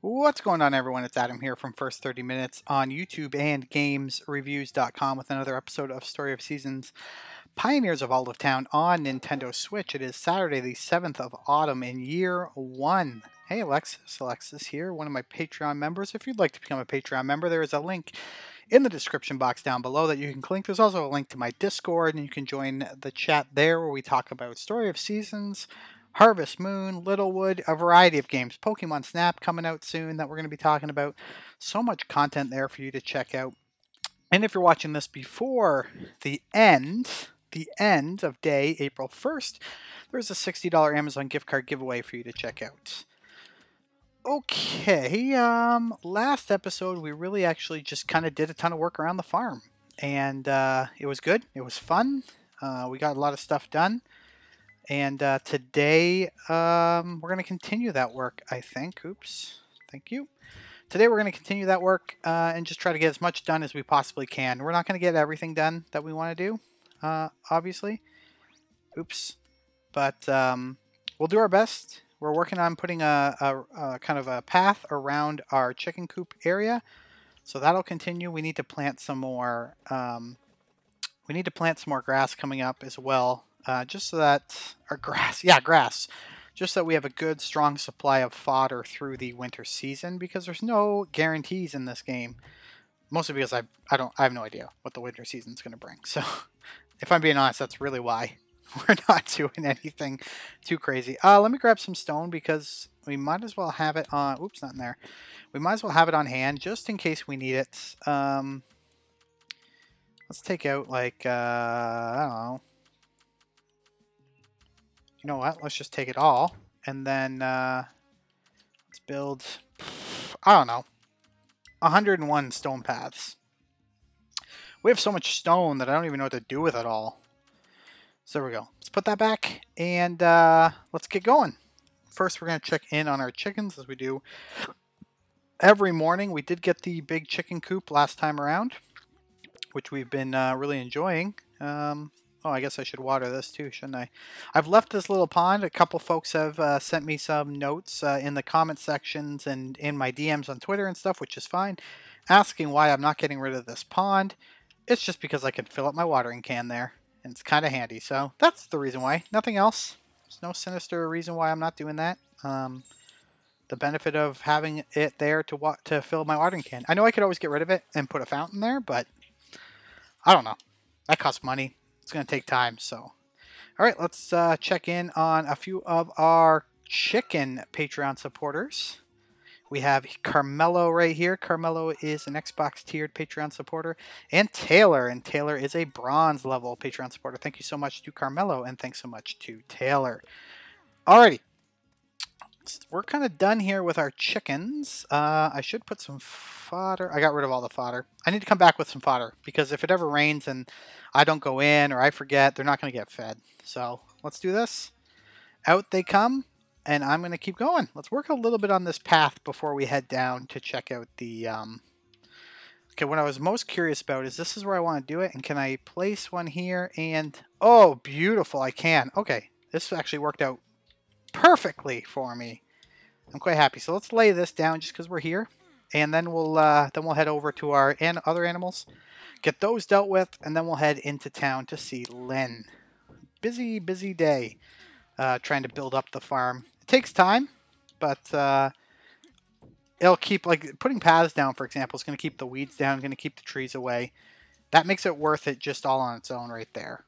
What's going on, everyone? It's Adam here from First 30 Minutes on YouTube and GamesReviews.com with another episode of Story of Seasons, Pioneers of Olive Town on Nintendo Switch. It is Saturday, the 7th of autumn in year one. Hey, Alexis here, one of my Patreon members. If you'd like to become a Patreon member, there is a link in the description box down below that you can click. There's also a link to my Discord, and you can join the chat there where we talk about Story of Seasons, Harvest Moon, Littlewood, a variety of games. Pokemon Snap coming out soon that we're going to be talking about. So much content there for you to check out. And if you're watching this before the end of day, April 1st, there's a $60 Amazon gift card giveaway for you to check out. Okay, last episode we really actually just kind of did a ton of work around the farm. And it was good. It was fun. We got a lot of stuff done. And today we're going to continue that work, I think. Oops. Thank you. Today we're going to continue that work and just try to get as much done as we possibly can. We're not going to get everything done that we want to do, obviously. Oops. But we'll do our best. We're working on putting a kind of a path around our chicken coop area. So that'll continue. We need to plant some more. We need to plant some more grass coming up as well. Just so that our grass, just so that we have a good, strong supply of fodder through the winter season, because there's no guarantees in this game. Mostly because I have no idea what the winter season's going to bring. So, if I'm being honest, that's really why we're not doing anything too crazy. Let me grab some stone because we might as well have it on. Oops, not in there. We might as well have it on hand just in case we need it. Let's take out like I don't know. You know what? Let's just take it all, and then let's build, I don't know, 101 stone paths. We have so much stone that I don't even know what to do with it all. So there we go. Let's put that back, and let's get going. First, we're going to check in on our chickens, as we do every morning. We did get the big chicken coop last time around, which we've been really enjoying. Oh, I guess I should water this too, shouldn't I? I've left this little pond. A couple folks have sent me some notes in the comment sections and in my DMs on Twitter and stuff, which is fine, asking why I'm not getting rid of this pond. It's just because I can fill up my watering can there, and it's kind of handy. So that's the reason why. Nothing else. There's no sinister reason why I'm not doing that. The benefit of having it there to fill my watering can. I know I could always get rid of it and put a fountain there, but I don't know. That costs money. It's going to take time, so. All right, let's check in on a few of our chicken Patreon supporters. We have Carmelo right here. Carmelo is an Xbox tiered Patreon supporter. And Taylor is a bronze level Patreon supporter. Thank you so much to Carmelo, and thanks so much to Taylor. Alrighty. We're kind of done here with our chickens. I should put some fodder. I got rid of all the fodder. I need to come back with some fodder, because if it ever rains and I don't go in or I forget, they're not going to get fed. So let's do this. Out they come, and I'm going to keep going. Let's work a little bit on this path before we head down to check out the... Okay, what I was most curious about is this is where I want to do it, and can I place one here? And, oh, beautiful, I can. Okay, this actually worked out perfectly for me. I'm quite happy. So let's lay this down just because we're here, and then we'll head over to our other animals, get those dealt with, and then we'll head into town to see Lynn. Busy day trying to build up the farm. It takes time, but it'll keep, like, putting paths down, for example, is going to keep the weeds down, going to keep the trees away. That makes it worth it just all on its own right there.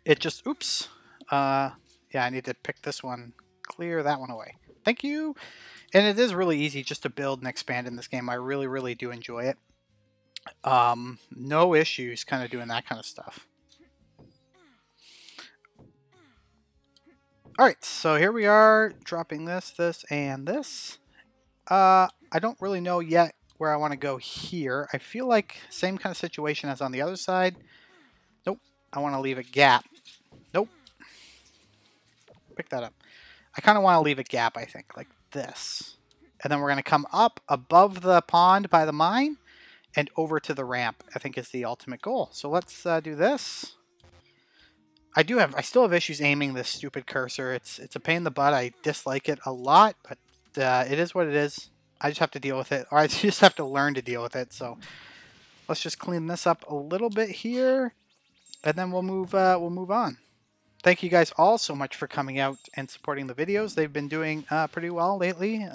It just, oops. Yeah, I need to pick this one, clear that one away. Thank you. And it is really easy just to build and expand in this game. I really do enjoy it. No issues kind of doing that kind of stuff. Alright, so here we are, dropping this, and this. I don't really know yet where I want to go here. I feel like same kind of situation as on the other side. Nope, I want to leave a gap. Nope. Pick that up. I kind of want to leave a gap, I think, like this. And then we're going to come up above the pond by the mine and over to the ramp, I think, is the ultimate goal. So let's do this. I still have issues aiming this stupid cursor. It's a pain in the butt. I dislike it a lot, but it is what it is. I just have to deal with it, or I just have to learn to deal with it. So let's just clean this up a little bit here, and then we'll move on. Thank you guys all so much for coming out and supporting the videos. They've been doing pretty well lately.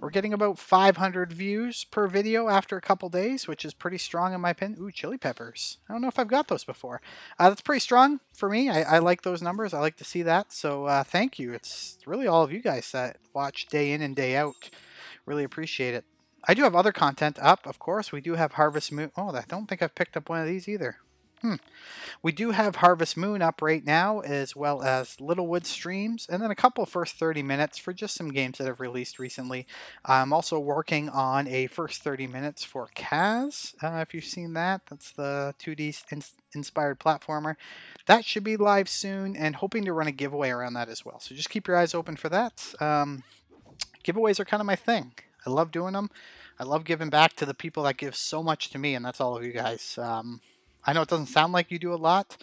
We're getting about 500 views per video after a couple days, which is pretty strong in my opinion. Ooh, chili peppers. I don't know if I've got those before. That's pretty strong for me. I like those numbers. I like to see that. So thank you. It's really all of you guys that watch day in and day out. Really appreciate it. I do have other content up, of course. We do have Harvest Moon. Oh, I don't think I've picked up one of these either. We do have Harvest Moon up right now, as well as Littlewood streams, and then a couple first 30 minutes for just some games that have released recently. I'm also working on a first 30 minutes for Kaz, if you've seen that. That's the 2D inspired platformer. That should be live soon, and hoping to run a giveaway around that as well. So just keep your eyes open for that. Giveaways are kind of my thing. I love doing them. I love giving back to the people that give so much to me, and that's all of you guys. I know it doesn't sound like you do a lot.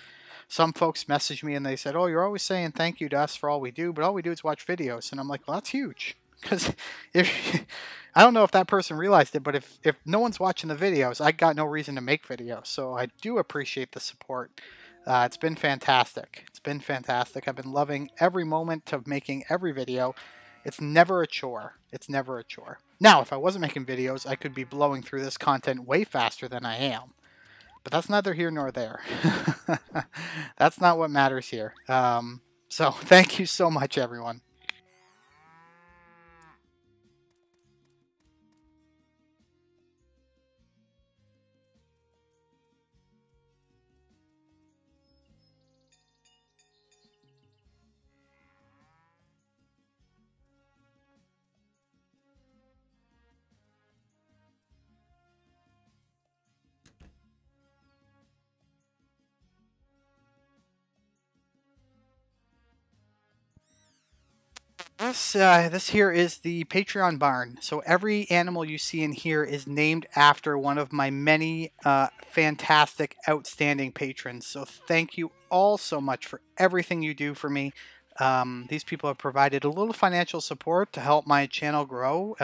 Some folks message me and they said, oh, you're always saying thank you to us for all we do, but all we do is watch videos. And I'm like, well, that's huge. Because if I don't know if that person realized it, but if no one's watching the videos, I got no reason to make videos. So I do appreciate the support. It's been fantastic. It's been fantastic. I've been loving every moment of making every video. It's never a chore. It's never a chore. Now, if I wasn't making videos, I could be blowing through this content way faster than I am. But that's neither here nor there. That's not what matters here. So thank you so much, everyone. This here is the Patreon barn. So every animal you see in here is named after one of my many fantastic, outstanding patrons. So thank you all so much for everything you do for me. These people have provided a little financial support to help my channel grow.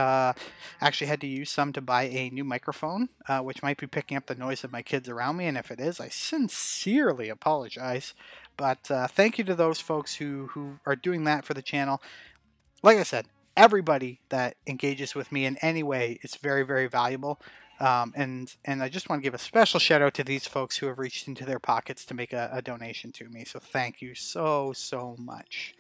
Actually had to use some to buy a new microphone, which might be picking up the noise of my kids around me. And if it is, I sincerely apologize. But thank you to those folks who are doing that for the channel. Like I said, everybody that engages with me in any way is very, very valuable. And I just want to give a special shout out to these folks who have reached into their pockets to make a donation to me. So thank you so, so much.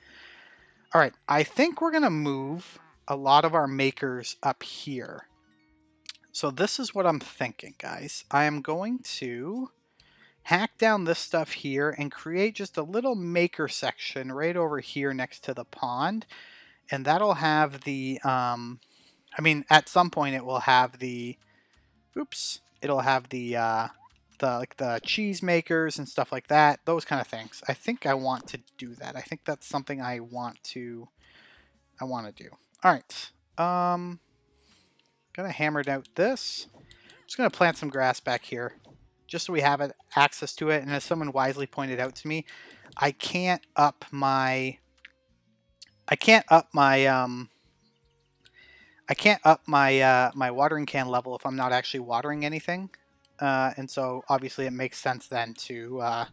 All right, I think we're going to move a lot of our makers up here. So this is what I'm thinking, guys. I am going to hack down this stuff here and create just a little maker section right over here next to the pond. And that'll have the, I mean, at some point it will have the, it'll have the like the cheese makers and stuff like that, those kind of things. I think I want to do that. I think that's something I want to do. All right, gonna hammer out this. I'm just gonna plant some grass back here, just so we have access to it. And as someone wisely pointed out to me, I can't up my my watering can level if I'm not actually watering anything, and so obviously it makes sense then to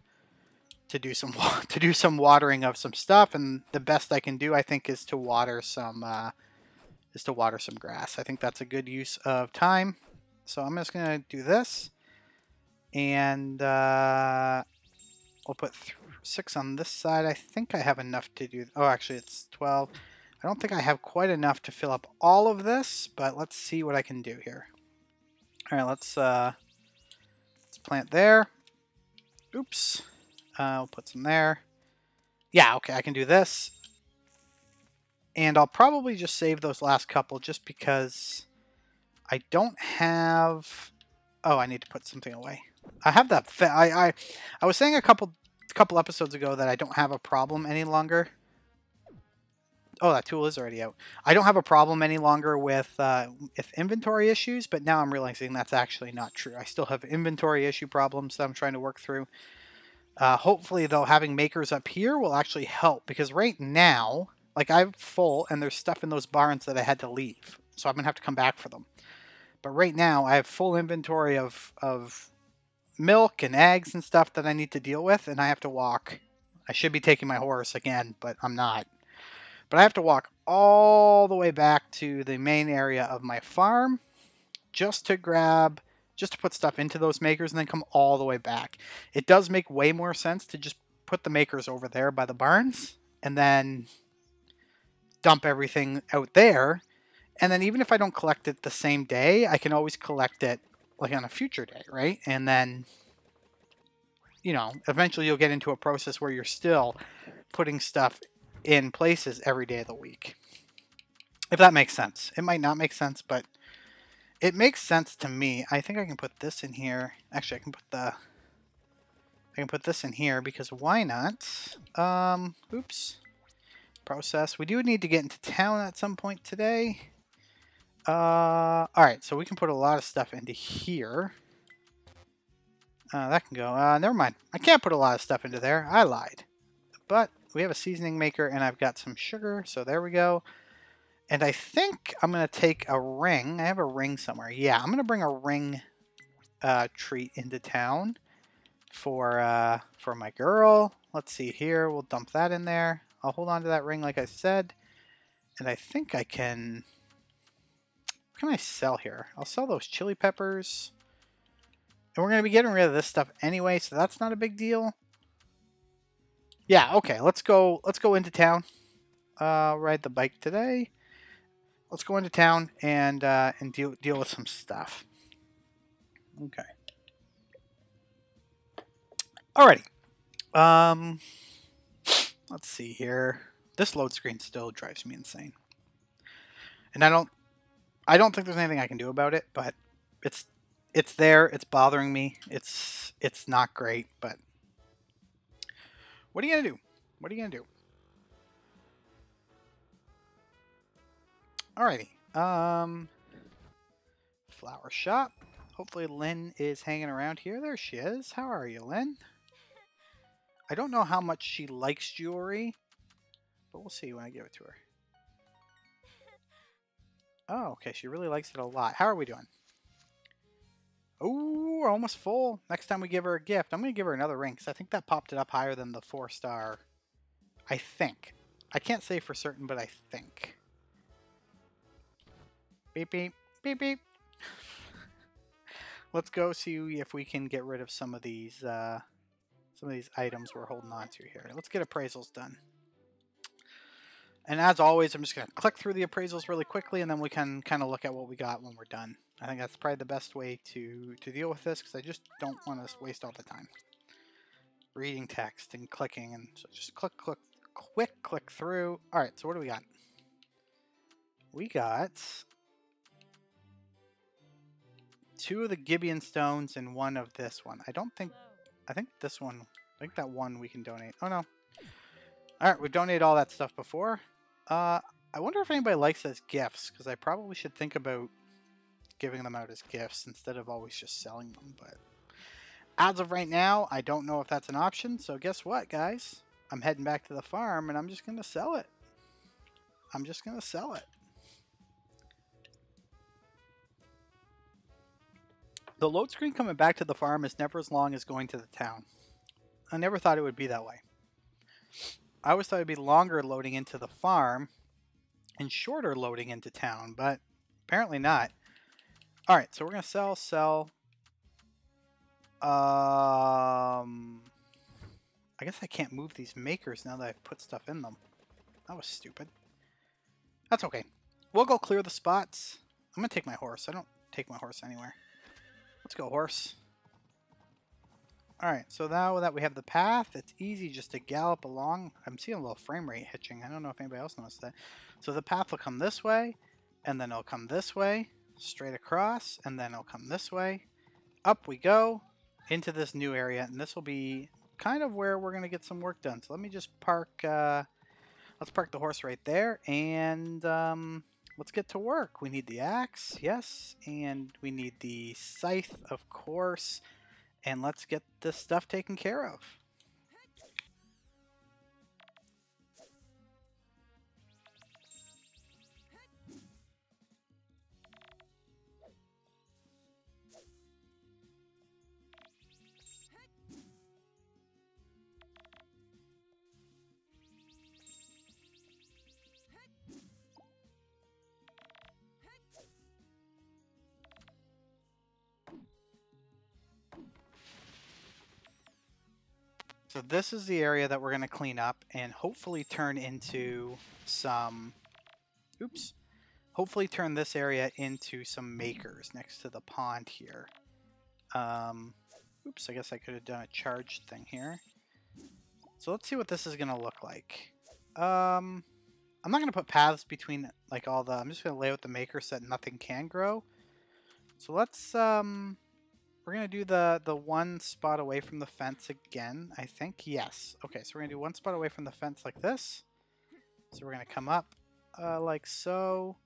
do some watering of some stuff. And the best I can do, I think, is to water some grass. I think that's a good use of time. So I'm just gonna do this, and we'll put 6 on this side. I think I have enough to do. Oh, actually, it's 12. I don't think I have quite enough to fill up all of this, but let's see what I can do here. All right, let's plant there. Oops. We'll put some there. Yeah, okay, I can do this. And I'll probably just save those last couple just because I don't have... Oh, I need to put something away. I have that... I was saying a couple episodes ago that I don't have a problem any longer. Oh, that tool is already out. I don't have a problem any longer with inventory issues, but now I'm realizing that's actually not true. I still have inventory issue problems that I'm trying to work through. Hopefully, though, having makers up here will actually help, because right now, Like, I'm full, and there's stuff in those barns that I had to leave. So I'm going to have to come back for them. But right now, I have full inventory of milk and eggs and stuff that I need to deal with, and I have to walk. I should be taking my horse again, but I'm not. But I have to walk all the way back to the main area of my farm just to put stuff into those makers and then come all the way back. It does make way more sense to just put the makers over there by the barns and then dump everything out there. And then even if I don't collect it the same day, I can always collect it like on a future day, right? And then, you know, eventually you'll get into a process where you're still putting stuff in places every day of the week. If that makes sense. It might not make sense, but it makes sense to me. I think I can put this in here. Actually, I can put this in here because why not? Oops. Process. We do need to get into town at some point today. Alright, so we can put a lot of stuff into here. That can go. Never mind. I can't put a lot of stuff into there. I lied. But we have a seasoning maker, and I've got some sugar, so there we go. And I think I'm going to take a ring. I have a ring somewhere. Yeah, I'm going to bring a ring treat into town for my girl. Let's see here. We'll dump that in there. I'll hold on to that ring like I said. And I think I can... What can I sell here? I'll sell those chili peppers. And we're going to be getting rid of this stuff anyway, so that's not a big deal. Yeah, okay. Let's go into town. Ride the bike today. Let's go into town and deal with some stuff. Okay. Alrighty. Let's see here. This load screen still drives me insane. And I don't think there's anything I can do about it, but it's there, it's bothering me. It's not great, but what are you gonna do? What are you gonna do? Alrighty. Flower shop. Hopefully Lynn is hanging around here. There she is. How are you, Lynn? I don't know how much she likes jewelry, but we'll see when I give it to her. Oh, okay. She really likes it a lot. How are we doing? Oh, we're almost full. Next time we give her a gift, I'm going to give her another ring because I think that popped it up higher than the 4-star. I think. I can't say for certain, but I think. Beep, beep, beep, beep. Let's go see if we can get rid of some of these items we're holding on to here. Let's get appraisals done. And as always, I'm just going to click through the appraisals really quickly, and then we can kind of look at what we got when we're done. I think that's probably the best way to deal with this, because I just don't want to waste all the time reading text and clicking. And so just click through. All right, so what do we got? We got 2 of the Gibeon stones and 1 of this one. I think this one, I think that one we can donate. Oh, no. All right, we've donated all that stuff before. I wonder if anybody likes as gifts, because I probably should think about giving them out as gifts instead of always just selling them. But as of right now, I don't know if that's an option. So guess what, guys? I'm heading back to the farm, and I'm just going to sell it. I'm just going to sell it. The load screen coming back to the farm is never as long as going to the town. I never thought it would be that way. I always thought it would be longer loading into the farm and shorter loading into town, but apparently not. Alright, so we're going to sell. I guess I can't move these makers now that I've put stuff in them. That was stupid. That's okay. We'll go clear the spots. I'm going to take my horse. I don't take my horse anywhere. Let's go, horse. Alright, so now that we have the path, it's easy just to gallop along. I'm seeing a little frame rate hitching. I don't know if anybody else noticed that. So the path will come this way, and then it'll come this way, straight across, and then it'll come this way. Up we go into this new area, and this will be kind of where we're going to get some work done. So let me just park, let's park the horse right there, and let's get to work. We need the axe, yes, and we need the scythe, of course. And let's get this stuff taken care of. So this is the area that we're going to clean up and hopefully turn into some... Oops. Hopefully turn this area into some makers next to the pond here. Oops, I guess I could have done a charged thing here. So let's see what this is going to look like. I'm not going to put paths between like all the... I'm just going to lay out the makers so that nothing can grow. So let's... We're going to do the one spot away from the fence again, I think. Yes. Okay, so we're going to do one spot away from the fence like this. So we're going to come up like so.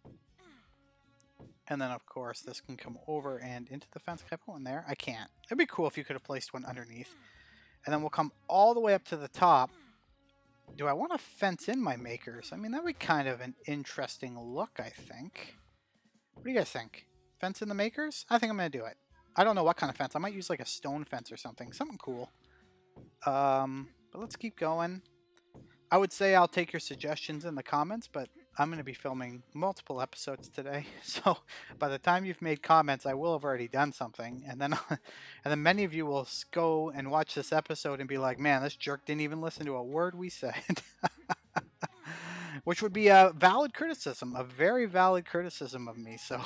And then, of course, this can come over and into the fence. Can I put one there? I can't. It'd be cool if you could have placed one underneath. And then we'll come all the way up to the top. Do I want to fence in my makers? I mean, that would be kind of an interesting look, I think. What do you guys think? Fence in the makers? I think I'm going to do it. I don't know what kind of fence. I might use like a stone fence or something. Something cool. But let's keep going. I would say I'll take your suggestions in the comments, but I'm going to be filming multiple episodes today. So by the time you've made comments, I will have already done something. And then many of you will go and watch this episode and be like, man, this jerk didn't even listen to a word we said. Which would be a valid criticism, a very valid criticism of me. So...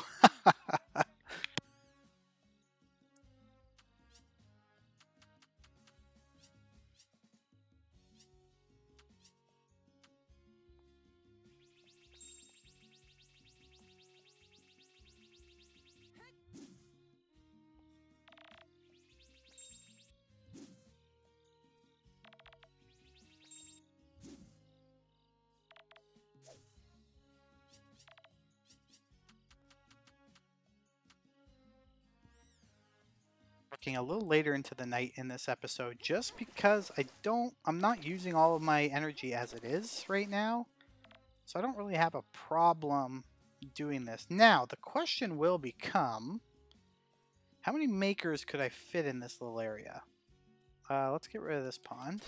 working a little later into the night in this episode just because I'm not using all of my energy as it is right now. So I don't really have a problem doing this. Now, the question will become, how many makers could I fit in this little area? Let's get rid of this pond.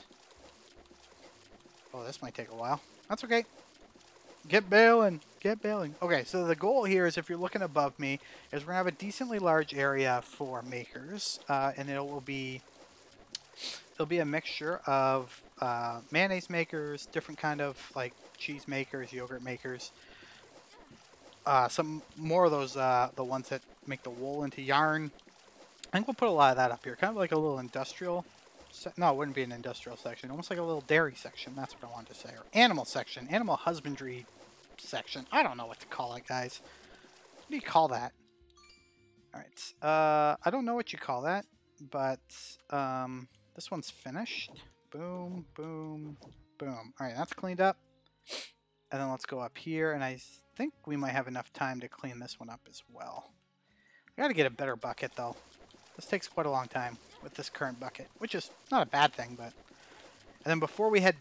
Oh, this might take a while. That's okay. Get bailing. Get bailing. Okay, so the goal here is, if you're looking above me, is we're going to have a decently large area for makers. And it'll be a mixture of mayonnaise makers, different kind of like cheese makers, yogurt makers. Some more of those, the ones that make the wool into yarn. I think we'll put a lot of that up here. Kind of like a little industrial... No, it wouldn't be an industrial section. Almost like a little dairy section. That's what I wanted to say. Or animal section. Animal husbandry section. I don't know what to call it, guys. What do you call that? Alright. I don't know what you call that. But this one's finished. Boom, boom, boom. Alright, that's cleaned up. And then let's go up here. And I think we might have enough time to clean this one up as well. I gotta get a better bucket, though. This takes quite a long time with this current bucket, which is not a bad thing, but... And then before we head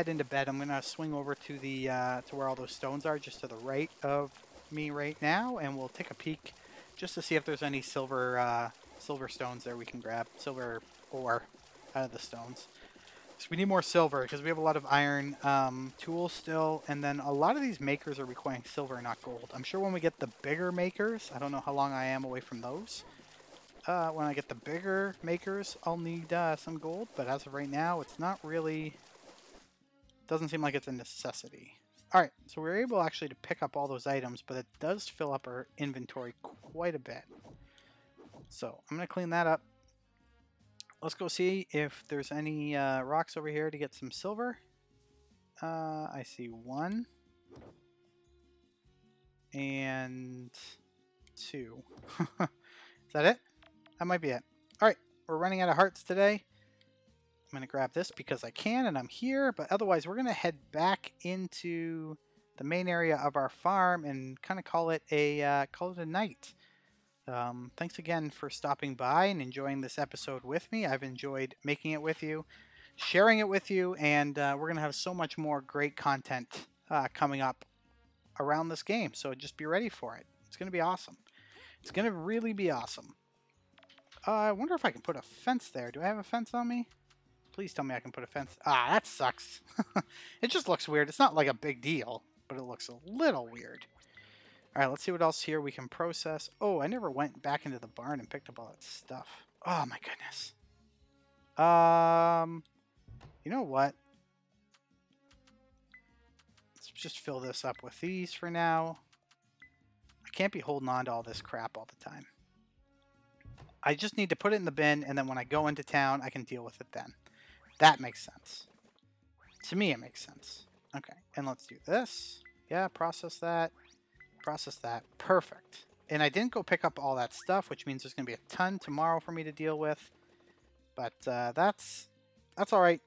into bed, I'm gonna swing over to the to where all those stones are, just to the right of me right now, and we'll take a peek just to see if there's any silver stones there we can grab, silver ore out of the stones. So we need more silver because we have a lot of iron tools still, and then a lot of these makers are requiring silver, not gold. I'm sure when we get the bigger makers, I don't know how long I am away from those. When I get the bigger makers, I'll need some gold, but as of right now, it's not really... Doesn't seem like it's a necessity. Alright, so we're able actually to pick up all those items, but it does fill up our inventory quite a bit. So, I'm going to clean that up. Let's go see if there's any rocks over here to get some silver. I see one. And two. Is that it? That might be it. Alright, we're running out of hearts today. I'm going to grab this because I can and I'm here, but otherwise we're going to head back into the main area of our farm and kind of call it a night. Thanks again for stopping by and enjoying this episode with me. I've enjoyed making it with you, sharing it with you, and we're going to have so much more great content coming up around this game, so just be ready for it. It's going to be awesome. It's going to really be awesome. I wonder if I can put a fence there. Do I have a fence on me? Please tell me I can put a fence. Ah, that sucks. It just looks weird. It's not like a big deal, but it looks a little weird. Alright, let's see what else here we can process. Oh, I never went back into the barn and picked up all that stuff. Oh my goodness. You know what? Let's just fill this up with these for now. I can't be holding on to all this crap all the time. I just need to put it in the bin, and then when I go into town, I can deal with it then. That makes sense. To me, it makes sense. Okay, and let's do this. Yeah, process that. Process that. Perfect. And I didn't go pick up all that stuff, which means there's going to be a ton tomorrow for me to deal with. But that's all right.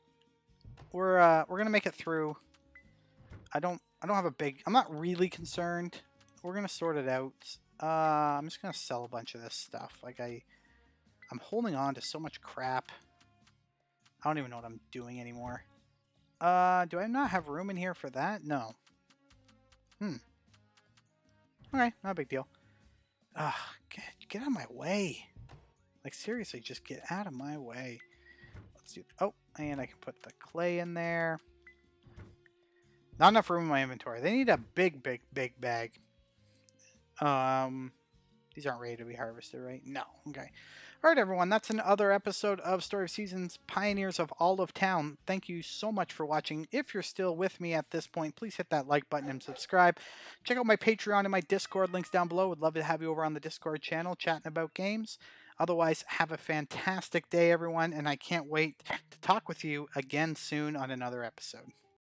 We're gonna make it through. I don't have a big. I'm not really concerned. We're gonna sort it out. I'm just gonna sell a bunch of this stuff. Like I'm holding on to so much crap. I don't even know what I'm doing anymore. Do I not have room in here for that? No. Okay, not a big deal. Get out of my way. Like, seriously, just get out of my way. Let's do... Oh, and I can put the clay in there. Not enough room in my inventory. They need a big bag. These aren't ready to be harvested, right? No. Okay. All right, everyone. That's another episode of Story of Seasons, Pioneers of All of Town. Thank you so much for watching. If you're still with me at this point, please hit that like button and subscribe. Check out my Patreon and my Discord links down below. Would love to have you over on the Discord channel chatting about games. Otherwise, have a fantastic day, everyone, and I can't wait to talk with you again soon on another episode.